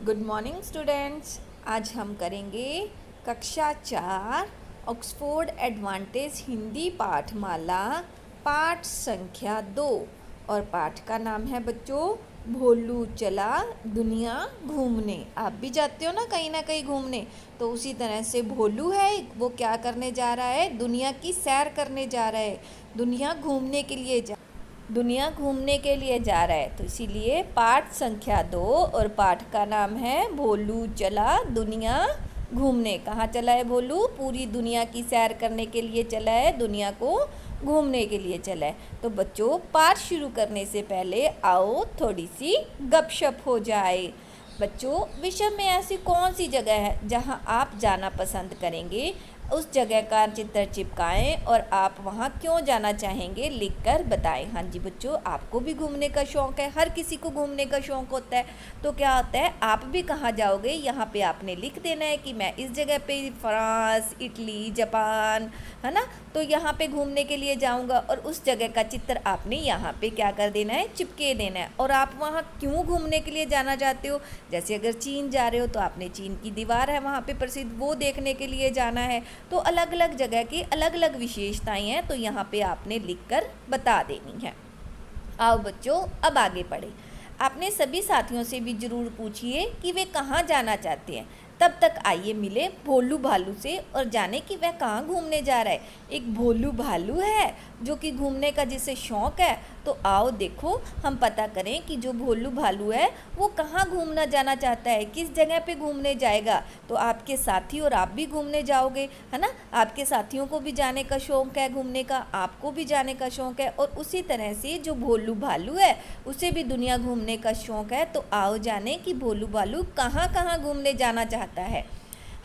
Good morning students. आज हम करेंगे कक्षा 4 ऑक्सफोर्ड एडवांटेज हिंदी पाठमाला पाठ संख्या 2 और पाठ का नाम है बच्चों भोलू चला दुनिया घूमने। आप भी जाते हो ना कहीं घूमने, तो उसी तरह से भोलू है वो क्या करने जा रहा है, दुनिया की सैर करने जा रहा है, दुनिया घूमने के लिए जा रहा है। तो इसीलिए पाठ संख्या 2 और पाठ का नाम है भोलू चला दुनिया घूमने। कहाँ चला है भोलू? पूरी दुनिया की सैर करने के लिए चला है, दुनिया को घूमने के लिए चला है। तो बच्चों पाठ शुरू करने से पहले आओ थोड़ी सी गपशप हो जाए। बच्चों विश्व में ऐसी कौन सी जगह है जहाँ आप जाना पसंद करेंगे? उस जगह का चित्र चिपकाएं और आप वहाँ क्यों जाना चाहेंगे लिखकर बताएं। हाँ जी बच्चों, आपको भी घूमने का शौक़ है, हर किसी को घूमने का शौक़ होता है। तो क्या होता है, आप भी कहाँ जाओगे यहाँ पे आपने लिख देना है कि मैं इस जगह पे फ्रांस, इटली, जापान, है ना, तो यहाँ पे घूमने के लिए जाऊँगा। और उस जगह का चित्र आपने यहाँ पे क्या कर देना है, चिपके देना है। और आप वहाँ क्यों घूमने के लिए जाना चाहते हो? जैसे अगर चीन जा रहे हो तो आपने चीन की दीवार है वहाँ पे प्रसिद्ध, वो देखने के लिए जाना है। तो अलग अलग जगह की अलग अलग विशेषताएं हैं, तो यहाँ पे आपने लिखकर बता देनी है। आओ बच्चों अब आगे बढ़े। आपने सभी साथियों से भी ज़रूर पूछिए कि वे कहाँ जाना चाहते हैं। तब तक आइए मिले भोलू भालू से और जाने कि वह कहाँ घूमने जा रहा है। एक भोलू भालू है जो कि घूमने का जिसे शौक़ है। तो आओ देखो हम पता करें कि जो भोलू भालू है वो कहाँ घूमना जाना चाहता है, किस जगह पे घूमने जाएगा। तो आपके साथी और आप भी घूमने जाओगे, है ना, आपके साथियों को भी जाने का शौक़ है घूमने का, आपको भी जाने का शौक़ है। और उसी तरह से जो भोलू भालू है उसे भी दुनिया घूमने का शौक़ है। तो आओ जाने कि भोलू भालू कहाँ कहाँ घूमने जाना चाहता है।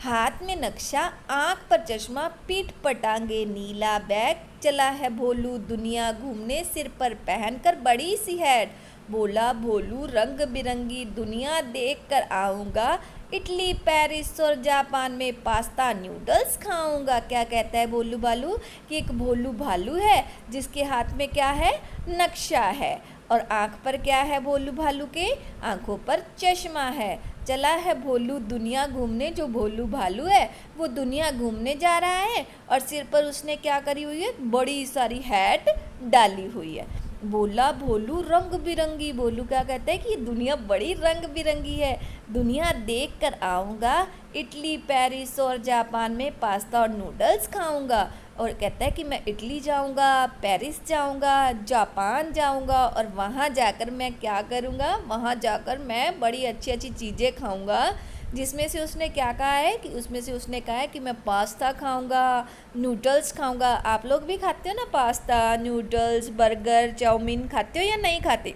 हाथ में नक्शा, आँख पर चश्मा, पीठ पर टांगे नीला बैग, चला है भोलू दुनिया घूमने, सिर पर पहनकर बड़ी सी हैट। बोला भोलू रंग बिरंगी दुनिया देख कर आऊँगा, इटली, पेरिस और जापान में पास्ता नूडल्स खाऊंगा। क्या कहता है भोलू भालू कि एक भोलू भालू है जिसके हाथ में क्या है, नक्शा है, और आँख पर क्या है, भोलू भालू के आँखों पर चश्मा है। चला है भोलू दुनिया घूमने, जो भोलू भालू है वो दुनिया घूमने जा रहा है और सिर पर उसने क्या करी हुई है, बड़ी सारी हैट डाली हुई है। बोला भोलू रंग बिरंगी, भोलू क्या कहता है कि दुनिया बड़ी रंग बिरंगी है, दुनिया देख कर आऊँगा, इटली, पेरिस और जापान में पास्ता और नूडल्स खाऊंगा। और कहता है कि मैं इटली जाऊंगा, पेरिस जाऊंगा, जापान जाऊंगा और वहाँ जाकर मैं क्या करूँगा, वहाँ जाकर मैं बड़ी अच्छी अच्छी चीज़ें खाऊंगा। जिसमें से उसने क्या कहा है कि उसमें से उसने कहा है कि मैं पास्ता खाऊंगा, नूडल्स खाऊंगा। आप लोग भी खाते हो ना पास्ता, नूडल्स, बर्गर, चाउमीन, खाते हो या नहीं खाते?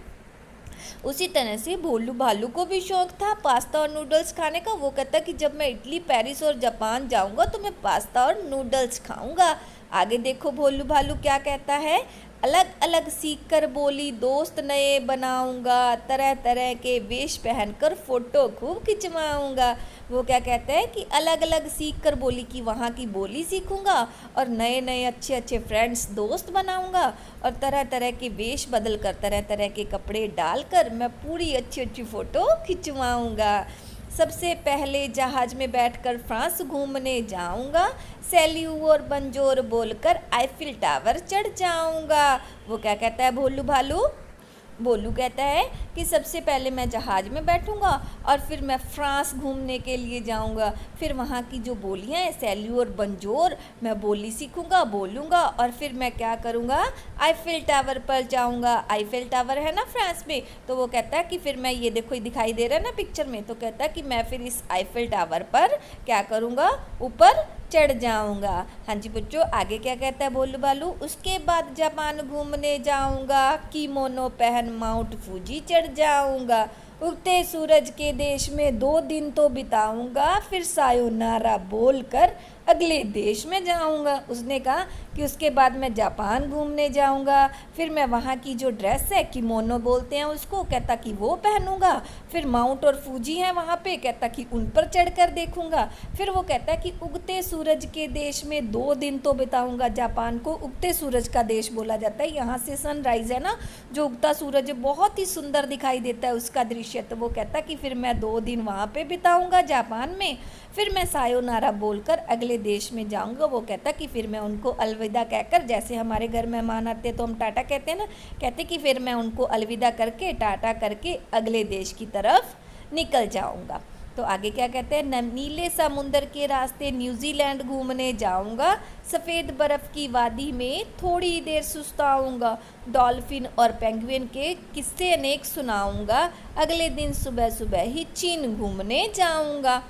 उसी तरह से भोलू भालू को भी शौक़ था पास्ता और नूडल्स खाने का। वो कहता कि जब मैं इटली, पेरिस और जापान जाऊंगा तो मैं पास्ता और नूडल्स खाऊंगा। आगे देखो भोलू भालू क्या कहता है, अलग अलग सीख कर बोली दोस्त नए बनाऊंगा, तरह तरह के वेश पहनकर फ़ोटो खूब खिंचवाऊंगा। वो क्या कहता है कि अलग अलग सीख कर बोली कि वहाँ की बोली सीखूंगा और नए नए अच्छे अच्छे फ्रेंड्स दोस्त बनाऊंगा और तरह तरह के वेश बदल कर, तरह तरह के कपड़े डालकर मैं पूरी अच्छी अच्छी फ़ोटो खिंचवाऊंगा। सबसे पहले जहाज़ में बैठकर फ्रांस घूमने जाऊंगा, सैल्यू और बंजोर बोलकर आईफिल टावर चढ़ जाऊंगा। वो क्या कहता है भोलू भालू? भोलू कहता है कि सबसे पहले मैं जहाज़ में बैठूंगा और फिर मैं फ्रांस घूमने के लिए जाऊंगा, फिर वहाँ की जो बोलियाँ हैं सैल्यू और बंजोर, मैं बोली सीखूंगा, बोलूँगा और फिर मैं क्या करूँगा, आईफिल टावर पर जाऊँगा। आईफिल टावर है ना फ्रांस में, तो वो कहता है कि फिर मैं, ये देखो ये दिखाई दे रहा है ना पिक्चर में, तो कहता है कि मैं फिर इस आईफिल टावर पर क्या करूँगा, ऊपर चढ़ जाऊंगा। हाँ जी बच्चों, आगे क्या कहता है भोलू भालू, उसके बाद जापान घूमने जाऊंगा, कीमोनो पहन माउंट फूजी चढ़ जाऊंगा, उगते सूरज के देश में 2 दिन तो बिताऊंगा, फिर सायोनारा बोलकर अगले देश में जाऊंगा। उसने कहा कि उसके बाद मैं जापान घूमने जाऊंगा, फिर मैं वहाँ की जो ड्रेस है किमोनो बोलते हैं उसको, कहता कि वो पहनूंगा, फिर माउंट और फूजी है वहाँ पे, कहता कि उन पर चढ़कर देखूंगा। फिर वो कहता है कि उगते सूरज के देश में 2 दिन तो बिताऊंगा। जापान को उगते सूरज का देश बोला जाता है, यहाँ से सनराइज है ना, जो उगता सूरज बहुत ही सुंदर दिखाई देता है उसका दृश्य। तो वो कहता कि फिर मैं 2 दिन वहाँ पे बिताऊंगा जापान में, फिर मैं सायोनारा बोलकर अगले देश में जाऊंगा। वो कहता कि फिर मैं उनको अलविदा कहकर, जैसे हमारे घर मेहमान आते तो हम टाटा कहते हैं ना, कहते कि फिर मैं उनको अलविदा करके टाटा करके अगले देश की तरफ निकल जाऊंगा। तो आगे क्या कहते हैं, नीले समुंदर के रास्ते न्यूजीलैंड घूमने जाऊंगा, सफ़ेद बर्फ़ की वादी में थोड़ी देर सुस्ताऊंगा, डॉल्फिन और पेंगुइन के किस्से अनेक सुनाऊंगा, अगले दिन सुबह सुबह ही चीन घूमने जाऊंगा।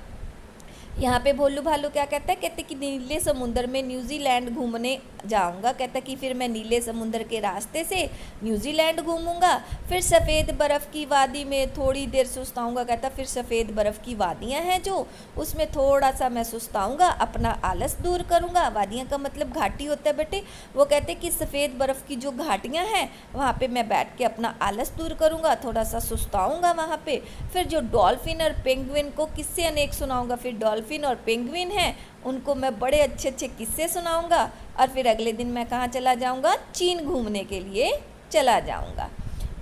यहाँ पे भोलू भालू क्या कहता है, कहते कि नीले समुंदर में न्यूजीलैंड घूमने जाऊंगा, कहता कि फिर मैं नीले समुंदर के रास्ते से न्यूजीलैंड घूमूंगा, फिर सफ़ेद बर्फ़ की वादी में थोड़ी देर सुस्ताऊंगा, कहता फिर सफ़ेद बर्फ़ की वादियाँ हैं जो, उसमें थोड़ा सा मैं सुस्ताऊंगा, अपना आलस दूर करूंगा। वादियाँ का मतलब घाटी होता है बेटे। वो कहते कि सफ़ेद बर्फ़ की जो घाटियाँ हैं वहाँ पर मैं बैठ के अपना आलस दूर करूँगा, थोड़ा सा सुस्ताऊँगा वहाँ पर। फिर जो डॉल्फिन और पेंगुइन को किस्से अनेक सुनाऊँगा, फिर डॉल्फिन और पेंगुइन हैं उनको मैं बड़े अच्छे अच्छे किस्से सुनाऊंगा, और फिर अगले दिन मैं कहाँ चला जाऊंगा, चीन घूमने के लिए चला जाऊंगा।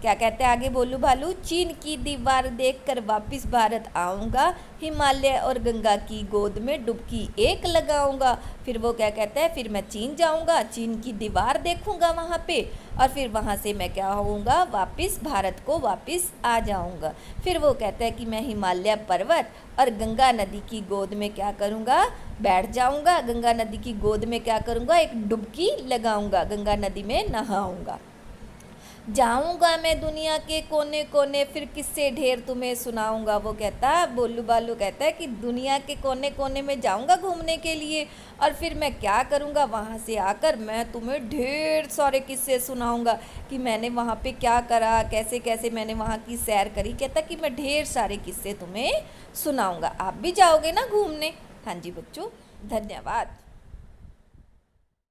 क्या कहते हैं आगे भोलू भालू, चीन की दीवार देखकर वापस भारत आऊँगा, हिमालय और गंगा की गोद में डुबकी एक लगाऊंगा। फिर वो क्या कहता है, फिर मैं चीन जाऊँगा, चीन की दीवार देखूँगा वहाँ पे, और फिर वहाँ से मैं क्या होऊंगा, वापस भारत को वापस आ जाऊँगा। फिर वो कहता है कि मैं हिमालय पर्वत और गंगा नदी की गोद में क्या करूँगा, बैठ जाऊँगा, गंगा नदी की गोद में क्या करूँगा, एक डुबकी लगाऊँगा, गंगा नदी में नहाऊँगा। जाऊंगा मैं दुनिया के कोने कोने, फिर किससे ढेर तुम्हें सुनाऊंगा। वो कहता, बोलू बालू कहता है कि दुनिया के कोने कोने में जाऊंगा घूमने के लिए, और फिर मैं क्या करूंगा, वहाँ से आकर मैं तुम्हें ढेर सारे किस्से सुनाऊंगा कि मैंने वहाँ पे क्या करा, कैसे कैसे मैंने वहाँ की सैर करी। कहता कि मैं ढेर सारे किस्से तुम्हें सुनाऊंगा। आप भी जाओगे ना घूमने? हाँ जी बच्चों, धन्यवाद।